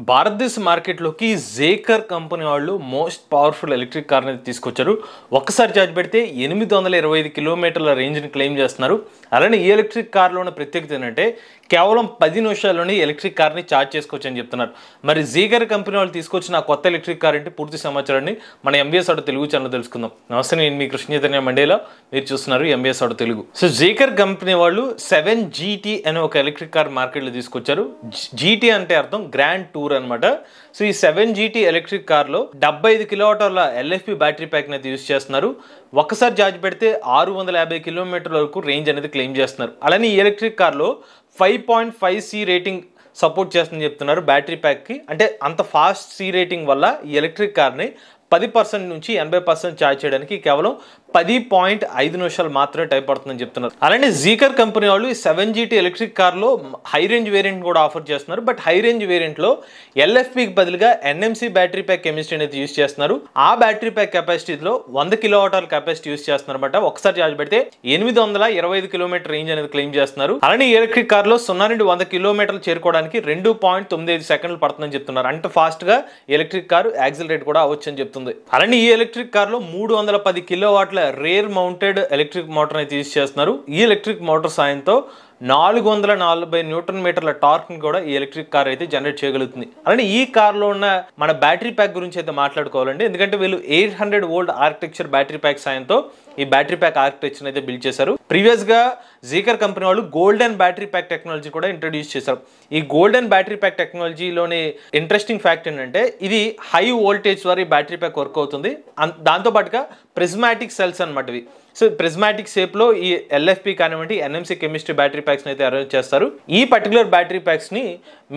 భారతదేశ మార్కెట్లోకి జేకర్ కంపెనీ వాళ్ళు మోస్ట్ పవర్ఫుల్ ఎలక్ట్రిక్ కార్ అనేది తీసుకొచ్చారు. ఒక్కసారి ఛార్జ్ పెడితే 825 కిలోమీటర్ల రేంజ్ని క్లెయిమ్ చేస్తున్నారు. అలానే ఈ ఎలక్ట్రిక్ కార్లో ఉన్న ప్రత్యేకత ఏంటంటే కేవలం 10 నిమిషాల్లోనే ఎలక్ట్రిక్ కార్ని ఛార్జ్ చేసుకోవచ్చు అని చెప్తున్నారు. మరి జేకర్ కంపెనీ వాళ్ళు తీసుకొచ్చిన కొత్త ఎలక్ట్రిక్ కార్ అంటే పూర్తి సమాచారాన్ని మన ఎంబీఎస్ ఆటో తెలుగు ఛానల్ తెలుసుకుందాం. నమస్తే, నేను మీ కృష్ణ చైతన్య మండేలా, మీరు చూస్తున్నారు MBS auto Telugu. So Zeekr company వాళ్ళు 7GT అనే ఒక ఎలక్ట్రిక్ కార్ మార్కెట్లో తీసుకొచ్చారు. జీటీ అంటే అర్థం గ్రాండ్ టూర్ అనమాట. సో ఈ 7GT ఎలక్ట్రిక్ కార్లో 75 కిలోవాట్ల ఎల్ఎఫ్పి బ్యాటరీ ప్యాక్ అనేది యూజ్ చేస్తున్నారు. ఒక్కసారి ఛార్జ్ పెడితే 650 కిలోమీటర్ల వరకు రేంజ్ అనేది క్లెయిమ్ చేస్తున్నారు. అలానే ఈ ఎలక్ట్రిక్ కార్లో 5.5C రేటింగ్ సపోర్ట్ చేస్తుందని చెప్తున్నారు బ్యాటరీ ప్యాక్కి. అంటే అంత ఫాస్ట్ C రేటింగ్ వల్ల ఈ ఎలక్ట్రిక్ కార్ని 10% నుంచి 80% ఛార్జ్ చేయడానికి కేవలం 10.5 నిమిషాలు మాత్రమే టైం పడుతుందని చెప్తున్నారు. అలానే జేకర్ కంపెనీ వాళ్ళు ఈ 7GT ఎలక్ట్రిక్ కార్లో హై రేంజ్ వేరియంట్ కూడా ఆఫర్ చేస్తున్నారు. బట్ హై రేంజ్ వేరియంట్లో ఎల్ఎఫ్పికి బదులుగా ఎన్ఎంసి బ్యాటరీ ప్యాక్ కెమిస్ట్రీ అనేది యూజ్ చేస్తున్నారు. ఆ బ్యాటరీ ప్యాక్ కెపాసిటీలో 100 కిలోవాట్ల కెపాసిటీ యూజ్ చేస్తున్నారు అనమాట. ఒకసారి ఛార్జ్ పెడితే 825 కిలోమీటర్ రేంజ్ అనేది క్లెయిమ్ చేస్తున్నారు. అలానే ఈ ఎలక్ట్రిక్ కార్లో 0 నుండి 100 కిలోమీటర్లు చేరుకోవడానికి 2.95 సెకండ్లు పడుతుందని చెప్తున్నారు. అంటే ఫాస్ట్ గా ఎలక్ట్రిక్ కారు యాక్సిలరేట్ కూడా అవ్వచ్చు అని చెప్తుంది. అలానే ఈ ఎలక్ట్రిక్ కార్లో 310 కిలోవాట్ల రేర్ మౌంటెడ్ ఎలక్ట్రిక్ మోటార్ అయితే యూజ్ చేస్తున్నారు. ఈ ఎలక్ట్రిక్ మోటార్ సాయంతో 440 న్యూటన్ మీటర్ల టార్క్ ని కూడా ఈ ఎలక్ట్రిక్ కార్ అయితే జనరేట్ చేయగలుగుతుంది. అలానే ఈ కార్ లో ఉన్న మన బ్యాటరీ ప్యాక్ గురించి అయితే మాట్లాడుకోవాలండి. ఎందుకంటే వీళ్ళు 800 వోల్ట్ ఆర్కిటెక్చర్ బ్యాటరీ ప్యాక్ సాయంతో ఈ బ్యాటరీ ప్యాక్ ఆర్కిటెక్చర్ అయితే బిల్డ్ చేశారు. ప్రీవియస్ గా జేకర్ కంపెనీ వాళ్ళు గోల్డెన్ బ్యాటరీ ప్యాక్ టెక్నాలజీ కూడా ఇంట్రడ్యూస్ చేశారు. ఈ గోల్డెన్ బ్యాటరీ ప్యాక్ టెక్నాలజీలోని ఇంట్రెస్టింగ్ ఫ్యాక్ట్ ఏంటంటే ఇది హై వోల్టేజ్ వరకు ఈ బ్యాటరీ ప్యాక్ వర్క్ అవుతుంది. దాంతో పాటుగా ప్రిజ్మాటిక్ సెల్స్ అనమాట ఇవి. సో ప్రిజ్మాటిక్ షేప్ లో ఈ ఎల్ఎఫ్పి కానివ్వండి ఎన్ఎంసి కెమిస్ట్రీ బ్యాటరీ ప్యాక్స్ అయితే అరేంజ్ చేస్తారు. ఈ పర్టికులర్ బ్యాటరీ ప్యాక్స్ ని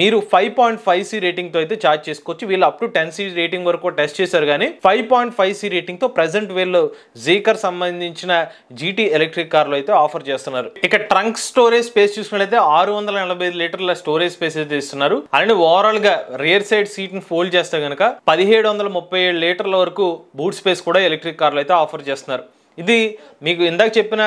మీరు 5.5C రేటింగ్ తో అయితే ఛార్జ్ చేసుకోవచ్చు. వీళ్ళు అప్ టు 10C రేటింగ్ వరకు టెస్ట్ చేశారు. కానీ 5.5C రేటింగ్ తో ప్రెసెంట్ వీళ్ళు జేకర్ సంబంధించిన జీటీ ఎలక్ట్రిక్ కార్లు అయితే ఆఫర్ చేస్తున్నారు. ఇక ట్రంక్ స్టోరేజ్ స్పేస్ చూసుకున్నట్లయితే 645 లీటర్ల స్టోరేజ్ స్పేస్ అయితే ఇస్తున్నారు. అలానే ఓవరాల్ గా రియర్ సైడ్ సీట్ ని ఫోల్డ్ చేస్తే కనుక 1737 లీటర్ల వరకు బూట్ స్పేస్ కూడా ఎలక్ట్రిక్ కార్లు అయితే ఆఫర్ చేస్తున్నారు. ఇది మీకు ఇందాక చెప్పిన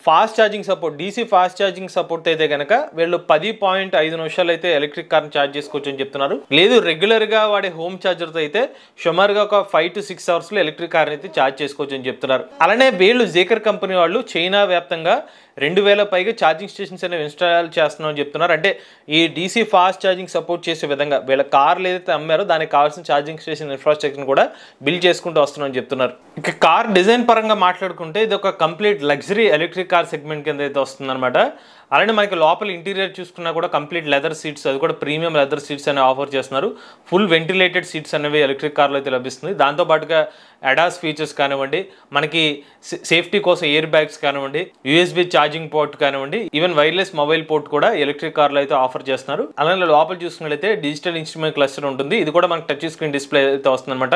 fast charging support, DC fast charging support అయితే కనుక వీళ్ళు 10.5 నిమిషాలు అయితే ఎలక్ట్రిక్ కార్ని ఛార్జ్ చేసుకోవచ్చు అని చెప్తున్నారు. లేదు రెగ్యులర్ గా వాడే హోమ్ ఛార్జర్తో అయితే సుమారుగా ఒక 5 to 6 అవర్స్ లో ఎలక్ట్రిక్ కార్ని అయితే ఛార్జ్ చేసుకోవచ్చు అని చెప్తున్నారు. అలానే వీళ్ళు జేకర్ కంపెనీ వాళ్ళు చైనా వ్యాప్తంగా 2000 పైగా ఛార్జింగ్ స్టేషన్స్ అనేవి ఇన్స్టాల్ చేస్తున్నామని చెప్తున్నారు. అంటే ఈ డీసీ ఫాస్ట్ ఛార్జింగ్ సపోర్ట్ చేసే విధంగా వీళ్ళ కార్లు ఏదైతే అమ్మారో దానికి కావాల్సిన ఛార్జింగ్ స్టేషన్ ఇన్ఫ్రాస్ట్రక్చర్ కూడా బిల్డ్ చేసుకుంటూ వస్తున్నామని చెప్తున్నారు. ఇక కార్ డిజైన్ పరంగా మాట్లాడుకుంటే ఇది ఒక complete luxury electric car segment కింద అయితే వస్తుంది అనమాట. అలానే మనకి లోపల ఇంటీరియర్ చూసుకున్నా కూడా కంప్లీట్ లెదర్ సీట్స్, అది కూడా ప్రీమియం లెదర్ సీట్స్ అనేవి ఆఫర్ చేస్తున్నారు. ఫుల్ వెంటిలేటెడ్ సీట్స్ అనేవి ఎలక్ట్రిక్ కార్లో అయితే లభిస్తుంది. దాంతోపాటుగా అడాస్ ఫీచర్స్ కానివ్వండి, మనకి సేఫ్టీ కోసం ఎయిర్ బ్యాగ్స్ కానివ్వండి, యూఎస్బి ఛార్జింగ్ పోర్ట్ కానివ్వండి, ఈవెన్ వైర్లెస్ మొబైల్ పోర్ట్ కూడా ఎలక్ట్రిక్ కార్లో అయితే ఆఫర్ చేస్తున్నారు. అలానే లోపల చూసుకున్నట్లయితే డిజిటల్ ఇన్స్ట్రుమెంట్ క్లస్టర్ ఉంటుంది. ఇది కూడా మనకి టచ్ స్క్రీన్ డిస్ప్లే అయితే వస్తుంది అనమాట.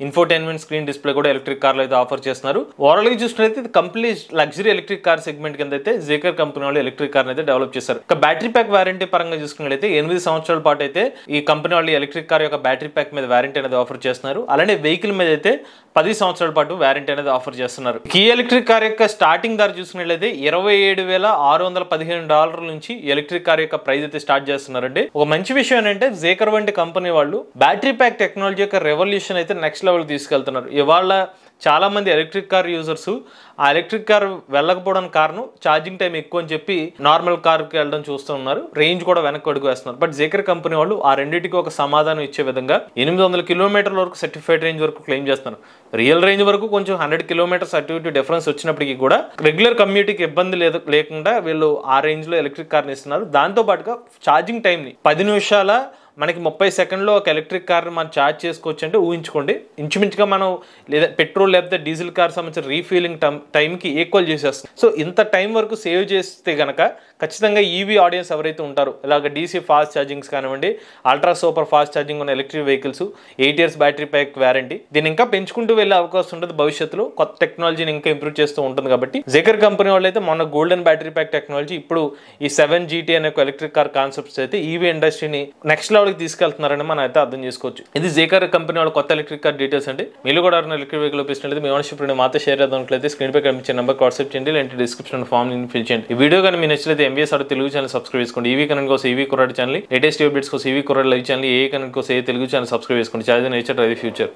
ఇన్ఫోటైన్మెంట్ స్క్రీన్ డిస్ప్లే కూడా ఎలక్ట్రిక్ కార్లో అయితే ఆఫర్ చేస్తున్నారు. ఓవరాల్ గా చూసుకున్నట్లయితే ఇది complete luxury electric car segment కింద అయితే జేకర్ కంపెనీ వాళ్ళు ఎలక్ట్రిక్ కార్ అయితే డెవలప్ చేశారు. ఇక బ్యాటరీ ప్యాక్ వారంటీ పరంగా చూసుకున్నట్లయితే 8 సంవత్సరాల పాటు అయితే ఈ కంపెనీ వాళ్ళు ఎలక్ట్రిక్ కార్ యొక్క బ్యాటరీ ప్యాక్ మీద వారంటీ అనేది ఆఫర్ చేస్తున్నారు. అలానే వెహికల్ మీద అయితే 10 సంవత్సరాల పాటు వారంటీ అనేది ఆఫర్ చేస్తున్నారు. ఈ ఎలక్ట్రిక్ కార్ యొక్క స్టార్టింగ్ ధర చూసుకున్నట్లయితే $27,615 నుంచి ఎలక్ట్రిక్ కార్ యొక్క ప్రైస్ అయితే స్టార్ట్ చేస్తున్నారండి. ఒక మంచి విషయం ఏంటంటే జేకర్ వంటి కంపెనీ వాళ్ళు బ్యాటరీ ప్యాక్ టెక్నాలజీ యొక్క రెవల్యూషన్ అయితే నెక్స్ట్ లెవెల్ తీసుకెళ్తున్నారు. ఇవాళ చాలా మంది ఎలక్ట్రిక్ కార్ యూజర్స్ ఆ ఎలక్ట్రిక్ కార్ వెళ్ళకపోవడానికి కారణం ఛార్జింగ్ టైం ఎక్కువ అని చెప్పి నార్మల్ కార్కి వెళ్ళడం చూస్తూ ఉన్నారు. రేంజ్ కూడా వెనక్కి అడుగు వేస్తున్నారు. బట్ జేకర్ కంపెనీ వాళ్ళు ఆ రెండింటికి ఒక సమాధానం ఇచ్చే విధంగా 800 కిలోమీటర్ల వరకు సర్టిఫైడ్ రేంజ్ వరకు క్లెయిమ్ చేస్తున్నారు. రియల్ రేంజ్ వరకు కొంచెం 100 కిలోమీటర్స్ అటు ఇటు డిఫరెన్స్ వచ్చినప్పటికీ కూడా రెగ్యులర్ కమ్యూనిటీకి ఇబ్బంది లేకుండా వీళ్ళు ఆ రేంజ్ లో ఎలక్ట్రిక్ కార్ని ఇస్తున్నారు. దాంతో పాటుగా ఛార్జింగ్ టైం ని 10 నిమిషాల మనకి 30 సెకండ్లో ఒక ఎలక్ట్రిక్ కార్ని మనం ఛార్జ్ చేసుకోవచ్చు. అంటే ఊహించుకోండి, ఇంచుమించుగా మనం లేదా పెట్రోల్ లేకపోతే డీజిల్ కార్ సంబంధించిన రీఫిల్లింగ్ టైంకి ఈక్వల్ చేసేస్తాం. సో ఇంత టైం వరకు సేవ్ చేస్తే కనుక ఖచ్చితంగా ఈవీ ఆడియన్స్ ఎవరైతే ఉంటారో ఇలాగ డీసీ ఫాస్ట్ ఛార్జింగ్స్ కానివ్వండి, అల్ట్రా సూపర్ ఫాస్ట్ ఛార్జింగ్ ఉన్న electric vehicles, 8 years battery pack warranty, దీన్ని ఇంకా పెంచుకుంటూ వెళ్ళే అవకాశం ఉంటుంది. భవిష్యత్తులో కొత్త టెక్నాలజీని ఇంకా ఇంప్రూవ్ చేస్తూ ఉంటుంది. కాబట్టి జేకర్ కంపెనీ వాళ్ళు అయితే మొన్న గోల్డెన్ బ్యాటరీ ప్యాక్ టెక్నాలజీ, ఇప్పుడు ఈ 7GT అనే ఒక ఎలక్ట్రిక్ కార్ కాన్సెప్ట్స్ అయితే ఈవీ ఇండస్ట్రీని నెక్స్ట్ లెవెల్ లెవెల్కి తీసుకెళ్తున్నారని మనం అయితే అర్థం చేసుకోవచ్చు. ఇది జేకర్ కంపెనీ వాళ్ళ కొత్త ఎలక్ట్రిక్ కార్ డీటెయిల్స్ అండి. మీరు కూడా ఎలక్ట్రిక్ వెహికల్ ఉపయోగిస్తున్నట్లయితే మీ ఓనర్షిప్ మాతో షేర్ చేద్దాంట్లయితే స్క్రీన్ పై కనిపించే నెంబర్ వాట్సాప్ చేయండి, లేదంటే డిస్క్రిప్షన్ ఫామ్ ఫిల్ చేయండి. ఈ వీడియో కానీ మీ నచ్చినట్లయితే MBS R Telugu channel subscribe చేసుకోండి. ఈవీ కరెంట్ కోసం ఈవీ కుర్రాడి ఛానల్, లేటెస్ట్ అప్డేట్స్ కోసం ఈవీ కుర్రాడి లైవ్ ఛానల్, ఏ కరెంట్ కోసం ఏ తెలుగు ఛానల్ సబ్స్క్రైబ్ చేసుకోండి. Charge nature drive future.